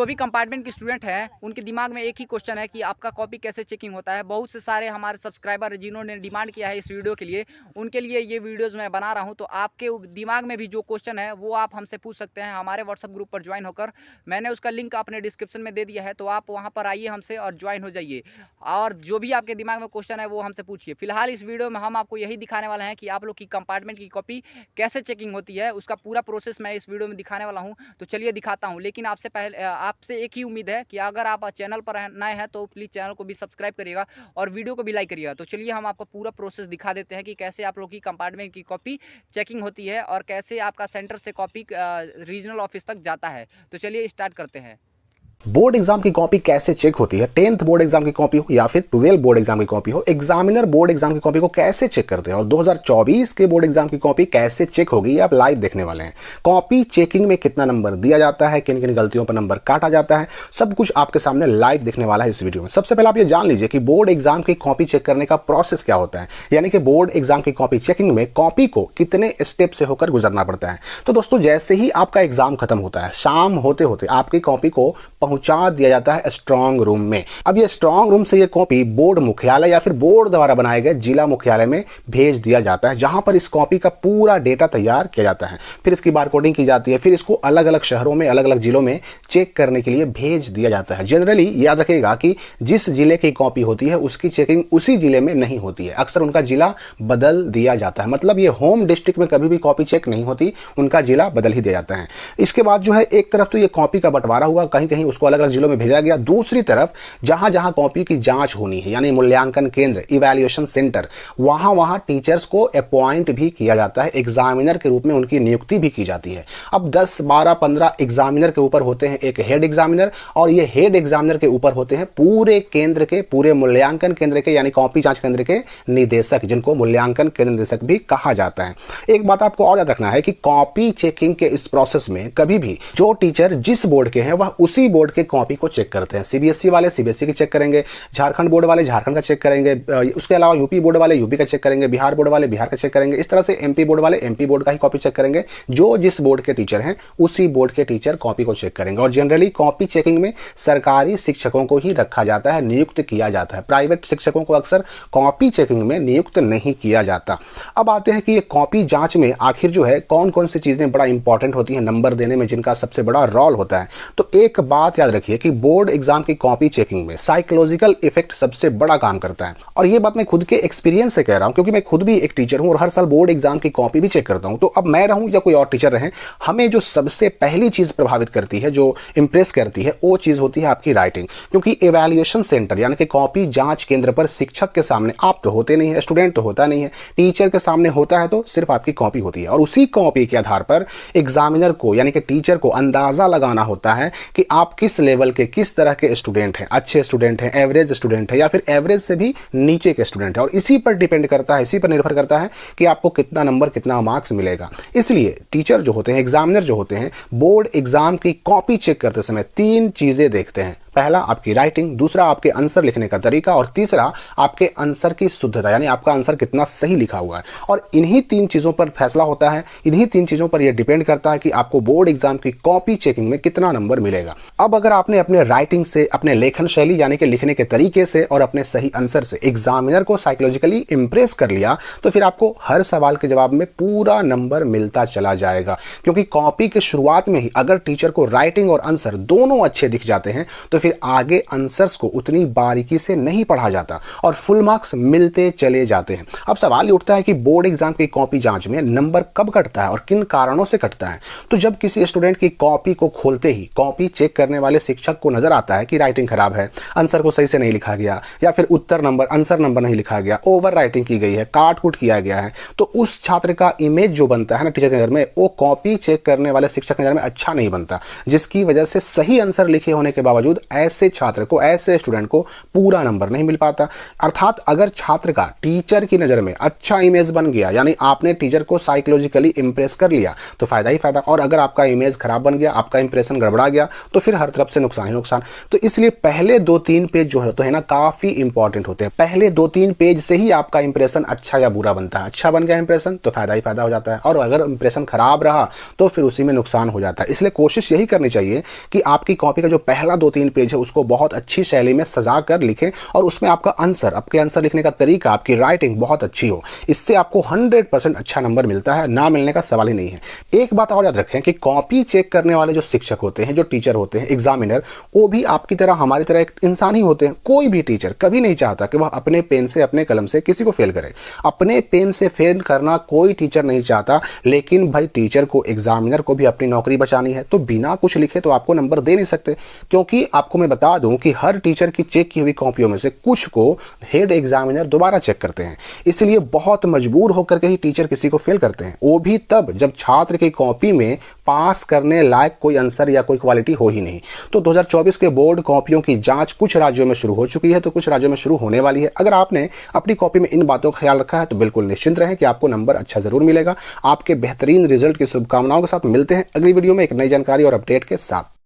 जो भी कंपार्टमेंट के स्टूडेंट हैं उनके दिमाग में एक ही क्वेश्चन है कि आपका कॉपी कैसे चेकिंग होता है। बहुत से सारे हमारे सब्सक्राइबर जिन्होंने डिमांड किया है इस वीडियो के लिए, उनके लिए ये वीडियोज़ मैं बना रहा हूँ। तो आपके दिमाग में भी जो क्वेश्चन है वो आप हमसे पूछ सकते हैं हमारे व्हाट्सएप ग्रुप पर ज्वाइन होकर। मैंने उसका लिंक अपने डिस्क्रिप्शन में दे दिया है, तो आप वहाँ पर आइए हमसे और ज्वाइन हो जाइए, और जो भी आपके दिमाग में क्वेश्चन है वो हमसे पूछिए। फिलहाल इस वीडियो में हम आपको यही दिखाने वाले हैं कि आप लोग की कंपार्टमेंट की कॉपी कैसे चेकिंग होती है, उसका पूरा प्रोसेस मैं इस वीडियो में दिखाने वाला हूँ। तो चलिए दिखाता हूँ, लेकिन आपसे एक ही उम्मीद है कि अगर आप चैनल पर नए हैं तो प्लीज़ चैनल को भी सब्सक्राइब करिएगा और वीडियो को भी लाइक करिएगा। तो चलिए हम आपको पूरा प्रोसेस दिखा देते हैं कि कैसे आप लोग की कंपार्टमेंट की कॉपी चेकिंग होती है और कैसे आपका सेंटर से कॉपी रीजनल ऑफिस तक जाता है। तो चलिए स्टार्ट करते हैं। बोर्ड एग्जाम की कॉपी कैसे चेक होती है, 10th बोर्ड एग्जाम की कॉपी हो या फिर 12 बोर्ड एग्जाम की कॉपी हो, एग्जामिनर बोर्ड एग्जाम की कॉपी को कैसे चेक करते हैं और 2024 के बोर्ड एग्जाम की कॉपी कैसे चेक होगी, ये आप लाइव देखने वाले हैं। कॉपी चेकिंग में कितना नंबर दिया जाता है, किन किन गलतियों पर नंबर काटा जाता है, सब कुछ आपके सामने लाइव दिखने वाला है इस वीडियो में। सबसे पहले आप ये जान लीजिए कि बोर्ड एग्जाम की कॉपी चेक करने का प्रोसेस क्या होता है, यानी कि बोर्ड एग्जाम की कॉपी चेकिंग में कॉपी को कितने स्टेप से होकर गुजरना पड़ता है। तो दोस्तों, जैसे ही आपका एग्जाम खत्म होता है, शाम होते होते आपकी कॉपी को पहुंचा दिया जाता है स्ट्रांग रूम में। अब ये स्ट्रांग रूम से ये कॉपी बोर्ड मुख्यालय या फिर बोर्ड द्वारा बनाए गए जिला मुख्यालय में भेज दिया जाता है, जहां पर इस कॉपी का पूरा डेटा तैयार किया जाता है। फिर इसकी बारकोडिंग की जाती है, फिर इसको अलग अलग शहरों में, अलग अलग जिलों में चेक करने के लिए भेज दिया जाता है। जनरली याद रखिएगा कि जिस जिले की कॉपी होती है उसकी चेकिंग उसी जिले में नहीं होती है, अक्सर उनका जिला बदल दिया जाता है। मतलब ये होम डिस्ट्रिक्ट में कभी भी कॉपी चेक नहीं होती, उनका जिला बदल ही दिया जाता है। इसके बाद जो है, एक तरफ तो ये कॉपी का बंटवारा हुआ, कहीं कहीं उसको अलग अलग जिलों में भेजा गया। दूसरी तरफ जहां जहां कॉपी की जांच होनी है, यानी मूल्यांकन केंद्र, इवैल्यूएशन सेंटर, वहां वहां टीचर्स को अपॉइंट भी किया जाता है, एग्जामिनर के रूप में उनकी नियुक्ति भी की जाती है। अब 10, 12, 15 एग्जामिनर के ऊपर होते हैं एक हेड एग्जामिनर, और ये हेड एग्जामिनर के ऊपर होते हैं पूरे केंद्र के, पूरे मूल्यांकन केंद्र के, यानी कॉपी जांच केंद्र के निदेशक, जिनको मूल्यांकन केंद्र निदेशक भी कहा जाता है। एक बात आपको और याद रखना है कि कॉपी चेकिंग के इस प्रोसेस में कभी भी जो टीचर जिस बोर्ड के हैं वह उसी बोर्ड के कॉपी को चेक करते हैं। सीबीएसई वाले सीबीएसई की चेक करेंगे, झारखंड बोर्ड वाले झारखंड का चेक करेंगे, उसके अलावा यूपी बोर्ड वाले यूपी का चेक करेंगे, बिहार बोर्ड वाले बिहार का चेक करेंगे। इस तरह से एमपी बोर्ड वाले एमपी बोर्ड का ही कॉपी चेक करेंगे। जो जिस बोर्ड के टीचर हैं उसी बोर्ड के टीचर कॉपी को चेक करेंगे। और जनरली कॉपी चेकिंग में सरकारी शिक्षकों को ही रखा जाता है, नियुक्त किया जाता है। प्राइवेट शिक्षकों को अक्सर कॉपी चेकिंग में नियुक्त नहीं किया जाता। अब आते हैं कि ये कॉपी जांच में आखिर जो है कौन कौन सी चीजें बड़ा इंपॉर्टेंट होती हैं नंबर देने में, जिनका सबसे बड़ा रोल होता है। तो एक बात याद रखिए कि बोर्ड एग्जाम की कॉपी चेकिंग में साइकोलॉजिकल इफेक्ट सबसे बड़ा काम करता है। और ये बात मैं खुद के एक्सपीरियंस से कह रहा हूं, क्योंकि मैं खुद भी एक टीचर हूं और हर साल बोर्ड एग्जाम की कॉपी भी चेक करता हूं। तो अब मैं रहूं या कोई और टीचर रहे, हमें जो सबसे पहली चीज प्रभावित करती है, जो इंप्रेस करती है, वो चीज होती है आपकी राइटिंग। क्योंकि इवैल्यूएशन सेंटर यानी कि कॉपी जांच केंद्र पर शिक्षक के सामने आप तो होते नहीं है, स्टूडेंट तो होता नहीं है, टीचर के सामने होता है तो सिर्फ आपकी कॉपी होती है। और उसी कॉपी के आधार पर एग्जामिनर को यानी कि टीचर को अंदाजा लगाना होता है कि आप किस लेवल के, किस तरह के स्टूडेंट हैं, अच्छे स्टूडेंट हैं, एवरेज स्टूडेंट है या फिर एवरेज से भी नीचे के स्टूडेंट है। और इसी पर डिपेंड करता है, इसी पर निर्भर करता है कि आपको कितना नंबर, कितना मार्क्स मिलेगा। इसलिए टीचर जो होते हैं, एग्जामिनर जो होते हैं, बोर्ड एग्जाम की कॉपी चेक करते समय 3 चीजें देखते हैं। पहला आपकी राइटिंग, दूसरा आपके आंसर लिखने का तरीका, और तीसरा आपके आंसर की शुद्धता, यानी आपका आंसर कितना सही लिखा हुआ है। और इन्हीं 3 चीजों पर फैसला होता है, इन्हीं 3 चीजों पर यह डिपेंड करता है कि आपको बोर्ड एग्जाम की कॉपी चेकिंग में कितना नंबर मिलेगा। अब अगर आपने अपने राइटिंग से, अपने लेखन शैली यानी कि लिखने के तरीके से और अपने सही आंसर से एग्जामिनर को साइकोलॉजिकली इंप्रेस कर लिया, तो फिर आपको हर सवाल के जवाब में पूरा नंबर मिलता चला जाएगा। क्योंकि कॉपी के शुरुआत में ही अगर टीचर को राइटिंग और आंसर दोनों अच्छे दिख जाते हैं तो फिर आगे आंसर्स को उतनी बारीकी से नहीं पढ़ा जाता और फुल मार्क्स मिलते चले जाते हैं। अब सवाल ये उठता है कि बोर्ड एग्जाम की कॉपी जांच में नंबर कब कटता है और किन कारणों से कटता है। तो जब किसी स्टूडेंट की कॉपी को खोलते ही कॉपी चेक करने वाले शिक्षक को नजर आता है कि राइटिंग खराब है, आंसर को सही से नहीं लिखा गया, या फिर उत्तर नंबर, आंसर नंबर नहीं लिखा गया, ओवर राइटिंग की गई है, काट कूट किया गया है, तो उस छात्र का इमेज जो बनता है ना टीचर के नजर में, वो कॉपी चेक करने वाले शिक्षक के नजर में अच्छा नहीं बनता, जिसकी वजह से सही आंसर लिखे होने के बावजूद ऐसे छात्र को, ऐसे स्टूडेंट को पूरा नंबर नहीं मिल पाता। अर्थात अगर छात्र का टीचर की नज़र में अच्छा इमेज बन गया, यानी आपने टीचर को साइकोलॉजिकली इंप्रेस कर लिया, तो फायदा ही फायदा। और अगर आपका इमेज खराब बन गया, आपका इंप्रेशन गड़बड़ा गया, तो फिर हर तरफ से नुकसान ही नुकसान। तो इसलिए पहले 2-3 पेज जो है तो है ना काफी इंपॉर्टेंट होते हैं। पहले 2-3 पेज से ही आपका इंप्रेशन अच्छा या बुरा बनता है। अच्छा बन गया इंप्रेशन तो फायदा ही फायदा हो जाता है, और अगर इंप्रेशन खराब रहा तो फिर उसी में नुकसान हो जाता है। इसलिए कोशिश यही करनी चाहिए कि आपकी कॉपी का जो पहला 2-3 पेज है उसको बहुत अच्छी शैली में सजा कर लिखें, और उसमें आपका आंसर, आपके आंसर लिखने का तरीका, आपकी राइटिंग बहुत अच्छी हो। इससे आपको 100% अच्छा नंबर मिलता है, ना मिलने का सवाल ही नहीं है। एक बात और याद रखें कि कॉपी चेक करने वाले जो शिक्षक होते हैं, जो टीचर होते हैं, एग्जामिनर, वो भी आपकी तरह, हमारी तरह एक इंसान ही होते हैं। कोई भी टीचर कभी नहीं चाहता कि वह अपने पेन से, अपने कलम से किसी को फेल करे। अपने पेन से फेल करना कोई टीचर नहीं चाहता, लेकिन भाई टीचर को, एग्जामिनर को भी अपनी नौकरी बचानी है, तो बिना कुछ लिखे तो आपको नंबर दे नहीं सकते। क्योंकि आपको मैं बता दूं कि हर टीचर की चेक की हुई कॉपियों में से कुछ को हेड एग्जामिनर दोबारा चेक करते हैं। इसलिए बहुत मजबूर होकर के ही टीचर किसी को फेल करते हैं, वो भी तब जब छात्र की कॉपी में पास करने लायक कोई आंसर या कोई क्वालिटी हो ही नहीं। तो 2024 के बोर्ड कॉपियों की जांच कुछ राज्यों में शुरू हो चुकी है, तो कुछ राज्यों में शुरू होने वाली है। अगर आपने अपनी कॉपी में इन बातों का ख्याल रखा है तो बिल्कुल निश्चिंत रहें कि आपको नंबर अच्छा जरूर मिलेगा। आपके बेहतरीन रिजल्ट की शुभकामनाओं के साथ मिलते हैं अगली वीडियो में एक नई जानकारी और अपडेट के साथ।